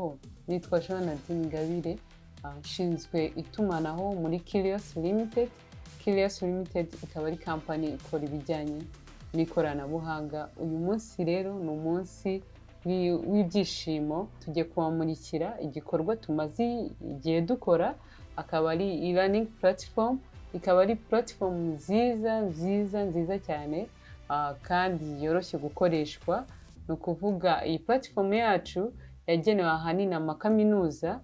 muraho, nitwa Jonathan Ngabire, nshinzwe itumanaho muri Kilios Limited. Kilios Limited ikaba ari company ikora ibijyanye n'ikoranabuhanga. Uyu munsi rero ni umunsi w'ibyishimo, tugiye kubamurikira igikorwa tumaze igihe dukora, akaba ari e-learning platform. Ikaba ari platform nziza cyane kandi yoroshye gukoreshwa. Ni ukuvuga iyi platform yacu yagenewe ahanini amakaminuza,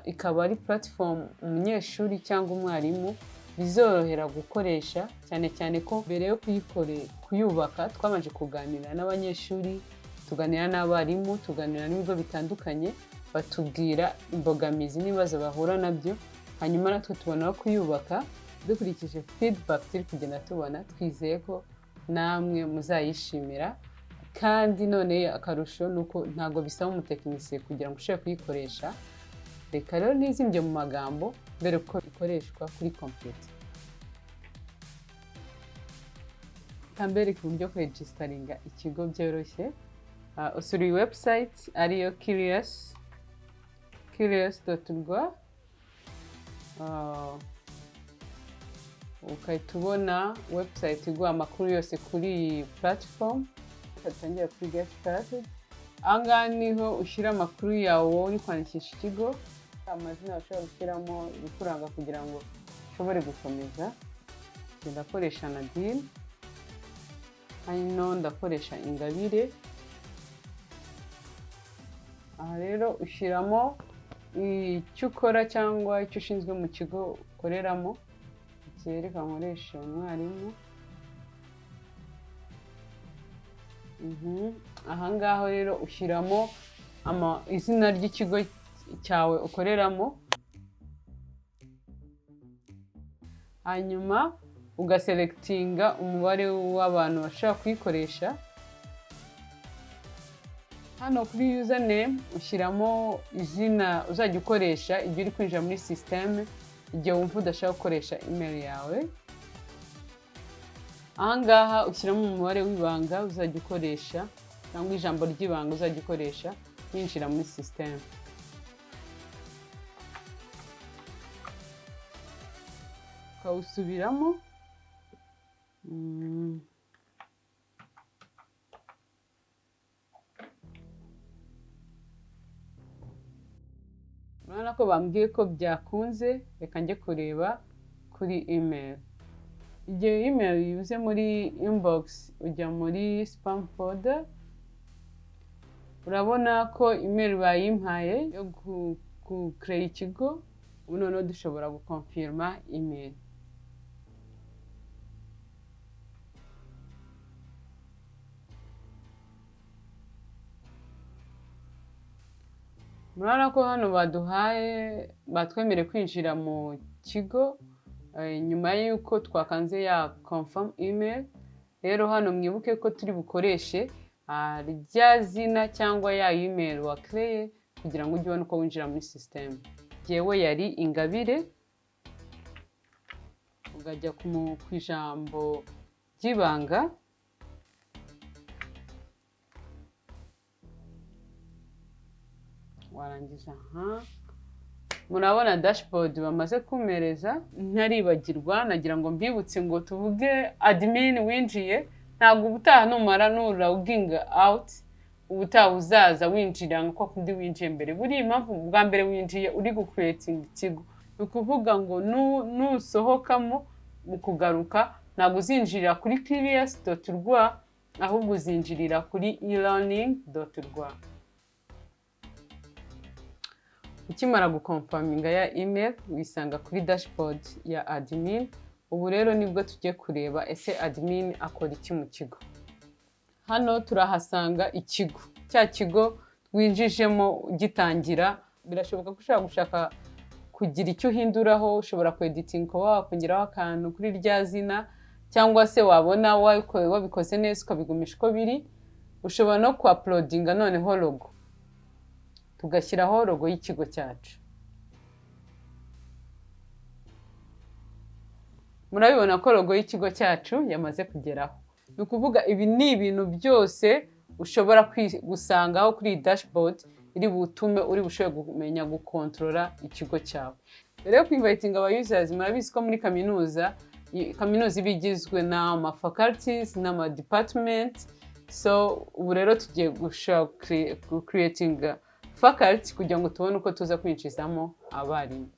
ikaba ari platform umunyeshuri cyangwa umwarimu bizorohera gukoresha, cyane ko mbere yo kuyubaka twabanje kuganira n'abanyeshuri, tuganira n'abarimu, tuganira n'ibigo bitandukanye, batubwira imbogamizi n'ibibazo bahura nabyo, hanyuma natwe tubona kuyubaka. Dukurikije feedback turi kugenda tubona, twizeye ko namwe muzayishimira. Kandi none akarusho nuko ntago bisaba umutekinisiye kugira ngo ushobore kuyikoresha. Reka rero nizimbye mu magambo mbere ko ikoreshwa kuri computer. Tambere ku buryo kuregistaringa ikigo byoroshye. Usura iyi website ariyo kilios.rw. Ukahita ubona website iguha amakuru yose kuri iyi platform. Tangira kuri get started. Ahangaha niho ushyira amakuru yawe uri kwandikisha ikigo, amazina ushobora gushyiramo ibikuranga kugira ngo ushobore gukomeza. Ndakoresha Nadine, hano ndakoresha Ingabire. Aha rero ushyiramo icyo ukora cyangwa icyo ushinzwe mu kigo ukoreramo. Reka nkoresha umwarimu. Ahangaho rero ushyiramo izina ry'ikigo cyawe ukoreramo, hanyuma ugaselectinga umubare w'abantu bashaka kuyikoresha. Hano kuri username ushyiramo izina uzajya ukoresha igihe uri kwinjira muri system, igihe wumva udashaka gukoresha email yawe. Ahangaha ushyiramo umubare w'ibanga uzajya ukoresha cyangwa ijambo ry'ibanga uzajya ukoresha winjira muri system. Ukawusubiramo. Urabona ko bambwiye ko byakunze. Reka njye kureba kuri email. Igihe email yuze muri inbox ujya muri spam folder. Urabona ko email bayimpaye yo create ikigo. Ubu noneho dushobora gukonfirma email. Murabona ko hano baduhaye batwemere kwinjira mu kigo nyuma y'uko twakanze ya confirm email. Rero hano mwibuke ko turi bukoreshe rya zina cyangwa ya email wa create kugira ngo ujye ubona uko winjira muri system. Yewe yari Ingabire, ugajya ku ijambo ry'ibanga. Warangiza murabona dashboard bamaze kumereza. Ntaribagirwa, nagira ngo mbibutse ngo tuvuge admin winjiye. Ntabwo ubutaha numara login out, ubutaha uzaza winjira nko kundi winjiye mbere. Buri impamvu bwa mbere winjiye uri gucreating ikigo, ni ukuvuga ngo nusohokamo mu kugaruka ntabwo uzinjirira kuri kilios.rw, ahubwo uzinjirira kuri elearning.rw. Ukimara gukonfaminga ya email wisanga kuri dashboard ya admin. Ubu rero nibwo tugiye kureba ese admin akora iki mu kigo. Hano turahasanga ikigo, cya kigo winjijemo gitangira. Birashoboka ko ushobora gushaka kugira icyo uhinduraho, ushobora kwediting ko wakongeraho akantu kuri rya zina, cyangwa se wabona wabikoze neza ukabigumisha uko biri. Ushobora no ku-uploadinga noneho logo, tugashyiraho logo y'ikigo cyacu. Murabibona ko logo y'ikigo cyacu yamaze kugeraho. Ni ukuvuga ibi ni ibintu byose ushobora gusangaho kuri dashboard iri butume uri bushobore kumenya gukontorora ikigo cyawe. Rero kwinvitinga aba users murabizi ko muri kaminuza iba igizwe n'ama faculties n'ama departments. So ubu rero tugiye gushaka creating faculty kugira ngo tubone uko tuza kwinjizamo abarimu.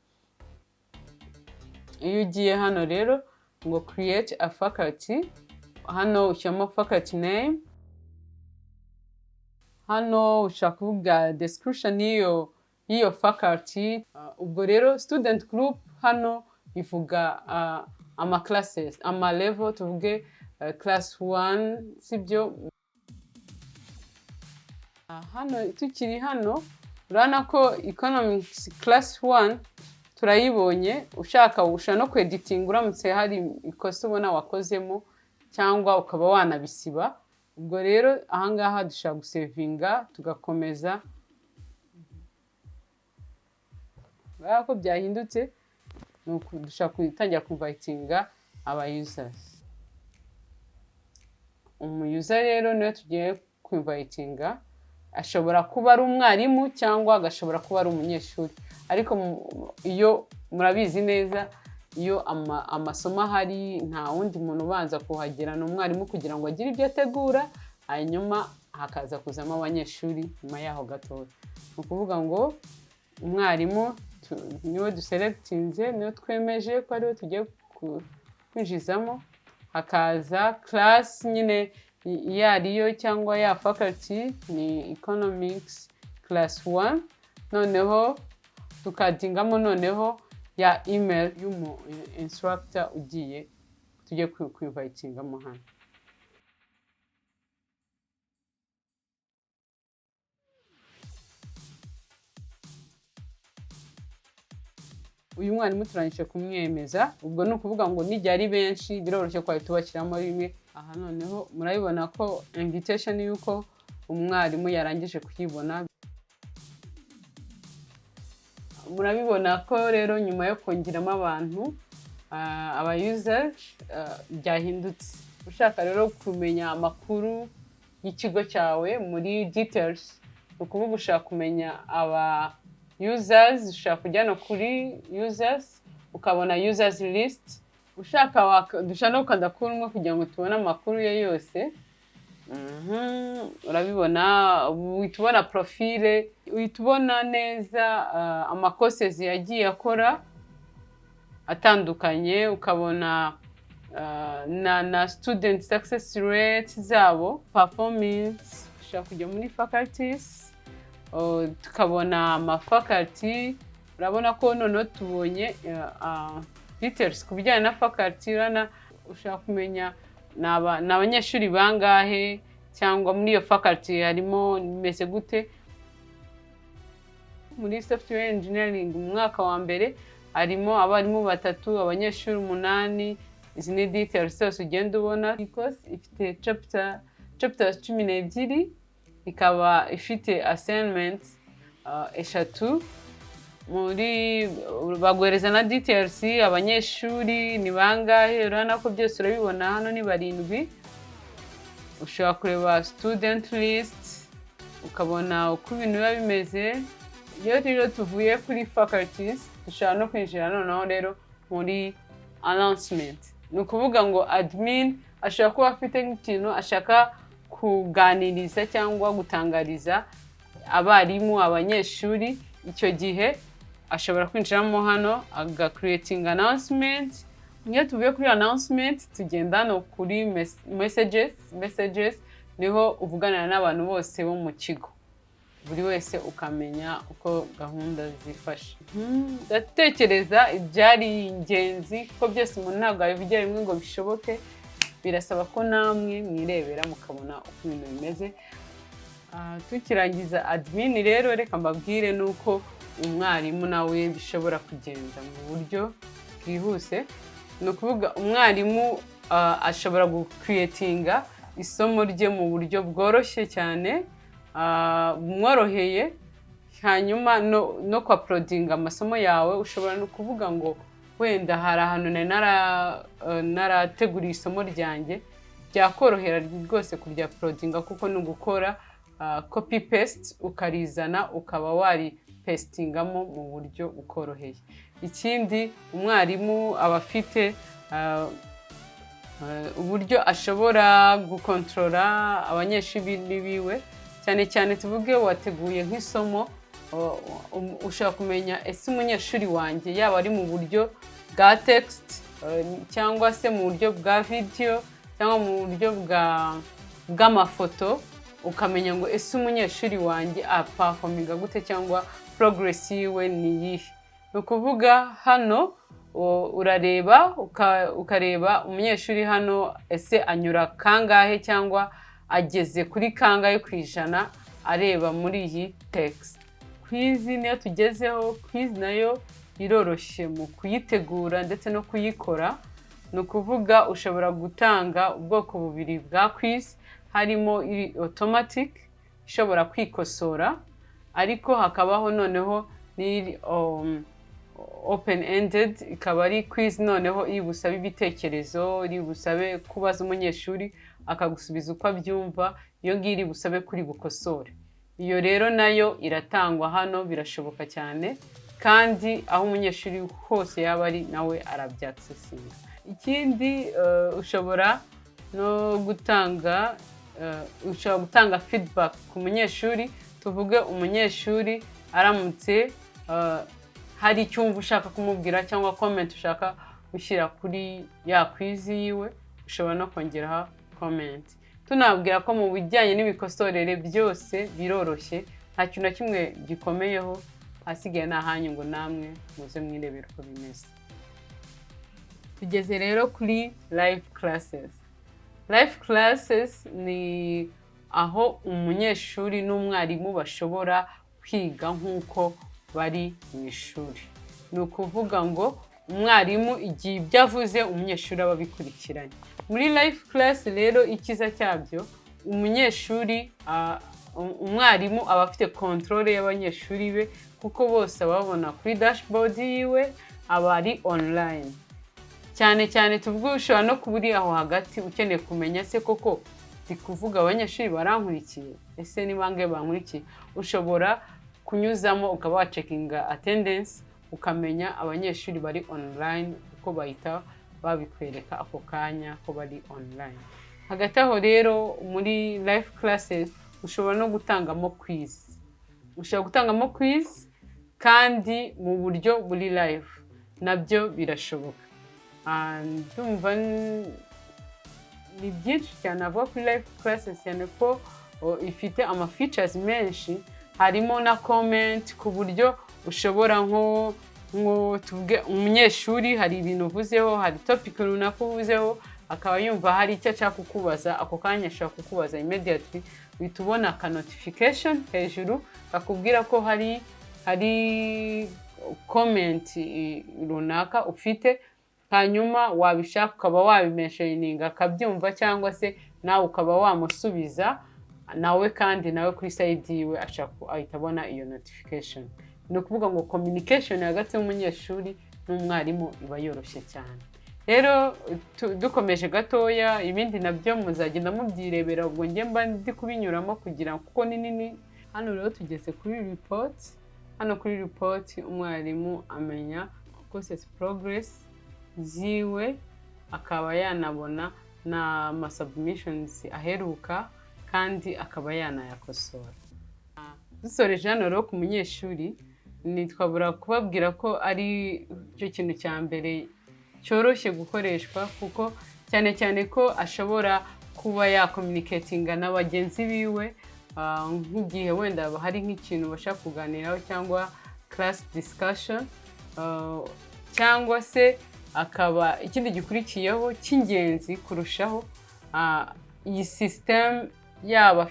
Iyo ugiye hano rero ngo create a faculty, hano ushyiramo faculty name, hano ushaka kuvuga description y'iyo faculty. Ubwo rero student group hano ivuga ama classes, ama level, tuvuge class 1 sibyo. Hano tukiri hano urabona ko economics class 1 turayibonye. Ushaka no kwediting uramutse hari ikosa ubona wakozemo cyangwa ukaba wanabisiba. Ubwo rero ahangaha dushaka gusevinga tugakomeza. Urabona ko byahindutse, nuko dushaka gutangira kwinvitinga aba users. User rero niyo tugiye kwinvitinga, ashobora kuba ari umwarimu cyangwa agashobora kuba ari umunyeshuri. Ariko iyo murabizi neza iyo amasomo ahari nta wundi muntu ubanza kuhagera n'umwarimu kugira ngo agire ibyo ategura, hanyuma hakaza kuzamo abanyeshuri nyuma yaho gatoya. Ni ukuvuga ngo umwarimu niwe duselectinze, niwe twemeje ko ariwe tugiye kwinjizamo. Hakaza class nyine iyo ariyo cyangwa ya faculty ni economics class 1. Noneho tukadingamo noneho ya email y'umu instructor tugiye kwinvitingamo hano. Uyu mwarimu turangije kumwemeza. Ubwo ni ukuvuga ngo nijya ari benshi biroroshye kwa tubashyiramo rimwe. Aha noneho murabibona ko invitation yuko umwarimu yarangije kuyibona. Murabibona ko rero nyuma yo kongeramo abantu aba users byahindutse. Ushaka rero kumenya amakuru y'ikigo cyawe muri details, ukuvuga ushaka kumenya aba users, ushaka kujyana kuri users ukabona users list. Ushaka dushaka no gukanda kuri umwe kugira ngo tubone amakuru ye yose. Urabibona, uhita profile, uhita neza amakoses yagiye akora atandukanye, ukabona na student success rate zabo, performance. Ushaka kujya muri faculties, tukabona ama faculty. Urabona ko noneho tubonye details ku bijyanye na faculty. Ushaka kumenya n'abanyeshuri bangahe cyangwa muri iyo faculty harimo meze gute. Muri software engineering mu mwaka wa mbere harimo abarimu 3, abanyeshuri 8. Izi ni details zose ugenda ubona. Course ifite chapters 12, ikaba ifite assignment 3. Muri baguhereza na details abanyeshuri ni bangahe. Urabona ko byose urabibona hano ni 7. Ushobora kureba student list ukabona uko ibintu biba bimeze. Iyo rero tuvuye kuri faculties dushobora no kwinjira noneho rero muri announcement. Ni ukuvuga ngo admin ashobora kuba afite nk'ikintu ashaka kuganiriza cyangwa gutangariza abarimu, abanyeshuri. Icyo gihe ashobora kwinjiramo hano aga creating announcement. Iyo tuvuye kuri announcement tugenda no kuri messages niho uvuganira n'abantu bose bo mu kigo, buri wese ukamenya uko gahunda zifashe. Ndatekereza ibyari ingenzi ko byose umuntu ntabwo yabivugira rimwe ngo bishoboke. Birasaba ko namwe mwirebera mukabona uko ibintu bimeze. Tukirangiza admin rero reka mbabwire nuko umwarimu nawe bishobora kugenda mu buryo bwihuse. Ni ukuvuga umwarimu ashobora gucreatinga isomo rye mu buryo bworoshye cyane, bumworoheye. Hanyuma no uploadinga amasomo yawe. Ushobora no kuvuga ngo wenda hari ahantu narateguriye isomo ryanjye, byakorohera rwose kurya uploadinga kuko ni ugukora copy paste ukarizana ukaba wari pastingamo mu buryo ukoroheye. Ikindi umwarimu aba afite uburyo ashobora gukontorora abanyeshuri biwe, cyane cyane tuvuge wateguye nk'isomo, ushaka kumenya ese umunyeshuri wanjye yaba ari mu buryo bwa text cyangwa se mu buryo bwa video cyangwa mu buryo bw'amafoto, ukamenya ngo ese umunyeshuri wanjye aperforminga gute cyangwa progress yiwe ni iyihe. Ni ukuvuga hano urareba ukareba umunyeshuri hano ese anyura kangahe cyangwa ageze kuri kangahe ku ijana areba muri iyi text. Quiz niyo tugezeho. Quiz nayo iroroshye mu kuyitegura ndetse no kuyikora. Ni ukuvuga ushobora gutanga ubwoko bubiri bwa quiz, harimo iri automatic ishobora kwikosora, ariko hakabaho noneho n'iri open ended, ikaba ari quiz noneho iri busabe ibitekerezo, iri busabe kubaza umunyeshuri akagusubiza uko abyumva, iyo ngiyo iri busabe kuri bukosore. Iyo rero nayo iratangwa hano, birashoboka cyane, kandi aho umunyeshuri hose yaba ari nawe arabyaksesinga. Ikindi ushobora no gutanga feedback ku munyeshuri. Tuvuge umunyeshuri aramutse hari icyumva ushaka kumubwira cyangwa comment ushaka gushyira kuri ya quiz yiwe, ushobora no kongeraho comment. Tunabwira ko mu bijyanye n'ibikosorere byose biroroshye, nta kintu na kimwe gikomeyeho, hasigaye n'ahanyu ngo namwe muze mwirebera uko bimeze. Tugeze rero kuri live classes. Live classes ni aho umunyeshuri n'umwarimu bashobora kwiga nk'uko bari mu ishuri. Ni ukuvuga ngo umwarimu igihe ibyo avuze umunyeshuri aba abikurikiranye. Muri live class rero icyiza cyabyo, umwarimu aba afite controle y'abanyeshuri be, kuko bose babona kuri dashboard yiwe, aba ari online. Cyane cyane tuvuge ushobora no kuba uri aho hagati ukeneye kumenya se koko ndi kuvuga abanyeshuri barankurikiye, ese ni bangahe bankurikiye, ushobora kunyuzamo ukaba wacekinga attendance ukamenya abanyeshuri bari online uko bahita babikwereka ako kanya ko bari online. Hagati aho rero muri live classes ushobora no gutangamo quiz. Ushobora gutangamo quiz kandi mu buryo buri live, nabyo birashoboka. Ndumva ni byinshi cyane avuga kuri live classes, cyane ko ifite features menshi, harimo na comment ku buryo ushobora nko tuvuge umunyeshuri hari ibintu uvuzeho, hari topic runaka uvuzeho, akaba yumva hari icyo ashaka kukubaza, ako kanya ashaka kukubaza immediately, uhita ubona ka notification hejuru kakubwira ko hari comment runaka ufite, hanyuma wabishaka ukaba wabimentioninga akabyumva, cyangwa se nawe ukaba wamusubiza nawe, kandi nawe kuri side yiwe ahita abona iyo notification. Ni ukuvuga ngo communication hagati y'umunyeshuri n'umwarimu iba yoroshye cyane. Rero dukomeje gatoya, ibindi nabyo muzagenda mubyirebera, ubwo njye mba ndi kubinyuramo kugira kuko ni nini. Hano rero tugeze kuri report. Hano kuri report umwarimu amenya courses progress ziwe, akaba yanabona na submissions aheruka, kandi akaba yanayakosora. Dusoreje hano rero ku munyeshuri, twabura kubabwira ko ari cyo kintu cya mbere cyoroshye gukoreshwa, kuko cyane cyane ko ashobora kuba yakommunicatinga na bagenzi biwe, nk'igihe wenda hari nk'ikintu bashaka kuganiraho cyangwa class discussion, cyangwa se akaba ikindi gikurikiyeho cy'ingenzi kurushaho, iyi system yaba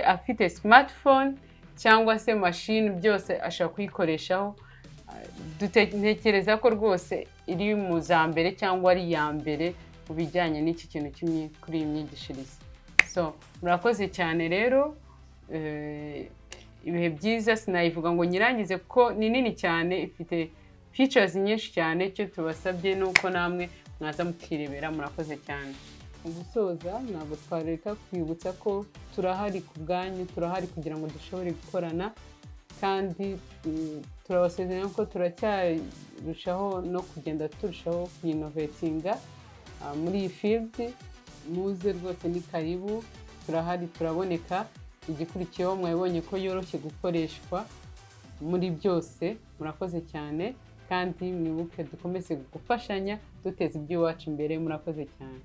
afite smartphone cyangwa se machine, byose ashaka kuyikoreshaho. Dutekereza ko rwose iri mu za mbere cyangwa ari ya mbere mu bijyanye n'iki kintu kuri iyi myigishirize. So murakoze cyane rero, ibihe byiza. Sinayivuga ngo nyirangize kuko ni nini cyane, ifite features nyinshi cyane. Icyo tubasabye nuko namwe mwaza mukirebera. Murakoze cyane. Mu gusoza ntabwo twareka kwibutsa ko turahari ku bwanyu, turahari kugira ngo dushobore gukorana, kandi turabasezeranya ko turacyarushaho no kugenda turushaho kwinovetinga muri iyi field. Muze rwose ni karibu, turahari, turaboneka. Igikurikiyeho mwabonye ko yoroshye gukoreshwa muri byose. Murakoze cyane, kandi mwibuke dukomeze gufashanya duteza iby'iwacu imbere. Murakoze cyane.